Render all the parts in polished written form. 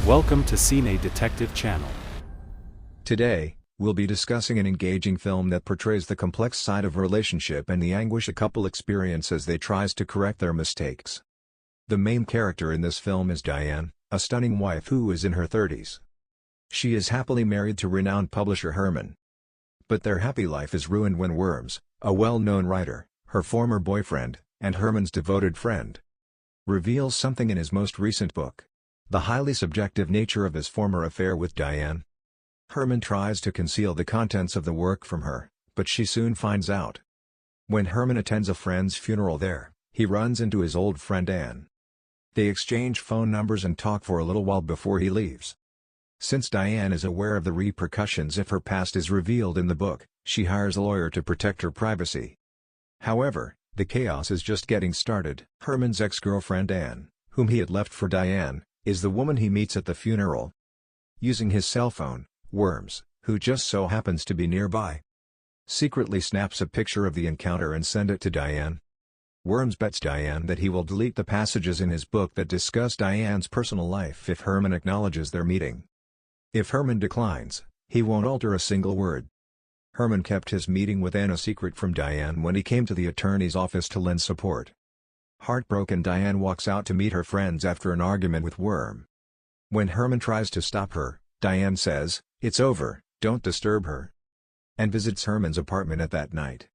Welcome to Cine Detective channel. Today, we'll be discussing an engaging film that portrays the complex side of a relationship and the anguish a couple experience as they tries to correct their mistakes. The main character in this film is Diane, a stunning wife who is in her 30s. She is happily married to renowned publisher Herman. But their happy life is ruined when Worms, a well-known writer, her former boyfriend, and Herman's devoted friend, reveals something in his most recent book: the highly subjective nature of his former affair with Diane. Herman tries to conceal the contents of the work from her, but she soon finds out. When Herman attends a friend's funeral there, he runs into his old friend Anne. They exchange phone numbers and talk for a little while before he leaves. Since Diane is aware of the repercussions if her past is revealed in the book, she hires a lawyer to protect her privacy. However, the chaos is just getting started. Herman's ex-girlfriend Anne, whom he had left for Diane, is the woman he meets at the funeral. Using his cell phone, Worms, who just so happens to be nearby, secretly snaps a picture of the encounter and sends it to Diane. Worms bets Diane that he will delete the passages in his book that discuss Diane's personal life if Herman acknowledges their meeting. If Herman declines, he won't alter a single word. Herman kept his meeting with Anne a secret from Diane when he came to the attorney's office to lend support. Heartbroken, Diane walks out to meet her friends after an argument with Worm. When Herman tries to stop her, Diane says, "It's over, don't disturb her," and visits Herman's apartment at that night.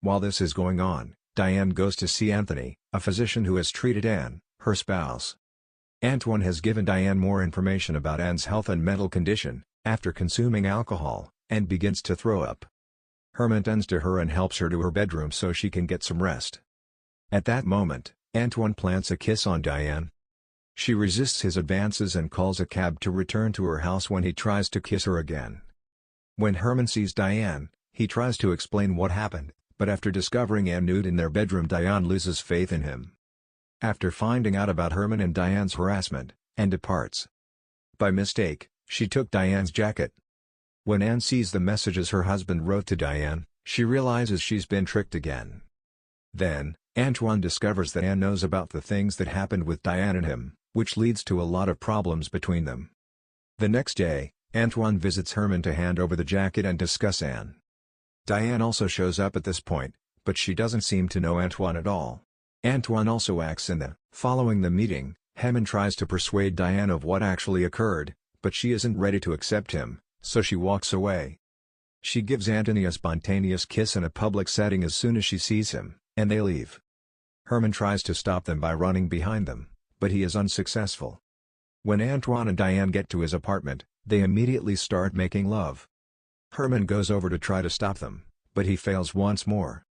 While this is going on, Diane goes to see Anthony, a physician who has treated Anne, her spouse. Antoine has given Diane more information about Anne's health and mental condition, after consuming alcohol, and begins to throw up. Herman tends to her and helps her to her bedroom so she can get some rest. At that moment, Antoine plants a kiss on Diane. She resists his advances and calls a cab to return to her house when he tries to kiss her again. When Herman sees Diane, he tries to explain what happened, but after discovering Anne nude in their bedroom, Diane loses faith in him. After finding out about Herman and Diane's harassment, Anne departs. By mistake, she took Diane's jacket. When Anne sees the messages her husband wrote to Diane, she realizes she's been tricked again. Then, Antoine discovers that Anne knows about the things that happened with Diane and him, which leads to a lot of problems between them. The next day, Antoine visits Herman to hand over the jacket and discuss Anne. Diane also shows up at this point, but she doesn't seem to know Antoine at all. Antoine also acts in the. Following the meeting, Herman tries to persuade Diane of what actually occurred, but she isn't ready to accept him, so she walks away. She gives Anthony a spontaneous kiss in a public setting as soon as she sees him, and they leave. Herman tries to stop them by running behind them, but he is unsuccessful. When Antoine and Diane get to his apartment, they immediately start making love. Herman goes over to try to stop them, but he fails once more.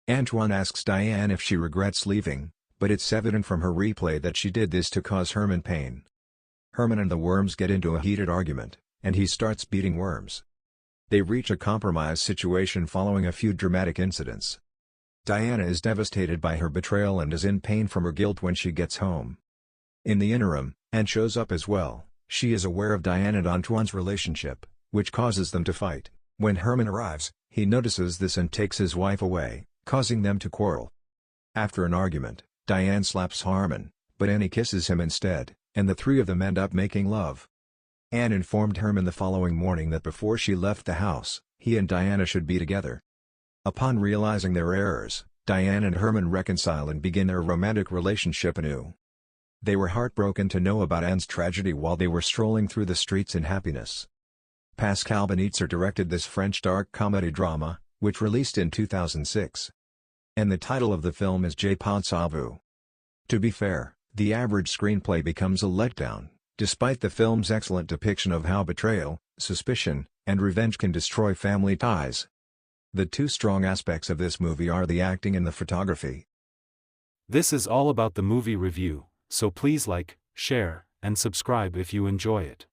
Antoine asks Diane if she regrets leaving, but it's evident from her replay that she did this to cause Herman pain. Herman and the Worms get into a heated argument, and he starts beating Worms. They reach a compromise situation following a few dramatic incidents. Diana is devastated by her betrayal and is in pain from her guilt when she gets home. In the interim, Anne shows up as well. She is aware of Diane and Antoine's relationship, which causes them to fight. When Herman arrives, he notices this and takes his wife away, causing them to quarrel. After an argument, Diane slaps Herman, but Annie kisses him instead, and the three of them end up making love. Anne informed Herman the following morning that before she left the house, he and Diana should be together. Upon realizing their errors, Diane and Herman reconcile and begin their romantic relationship anew. They were heartbroken to know about Anne's tragedy while they were strolling through the streets in happiness. Pascal Benitzer directed this French dark comedy drama, which released in 2006. And the title of the film is Je pense à vous. To be fair, the average screenplay becomes a letdown, despite the film's excellent depiction of how betrayal, suspicion, and revenge can destroy family ties. The two strong aspects of this movie are the acting and the photography. This is all about the movie review, so please like, share, and subscribe if you enjoy it.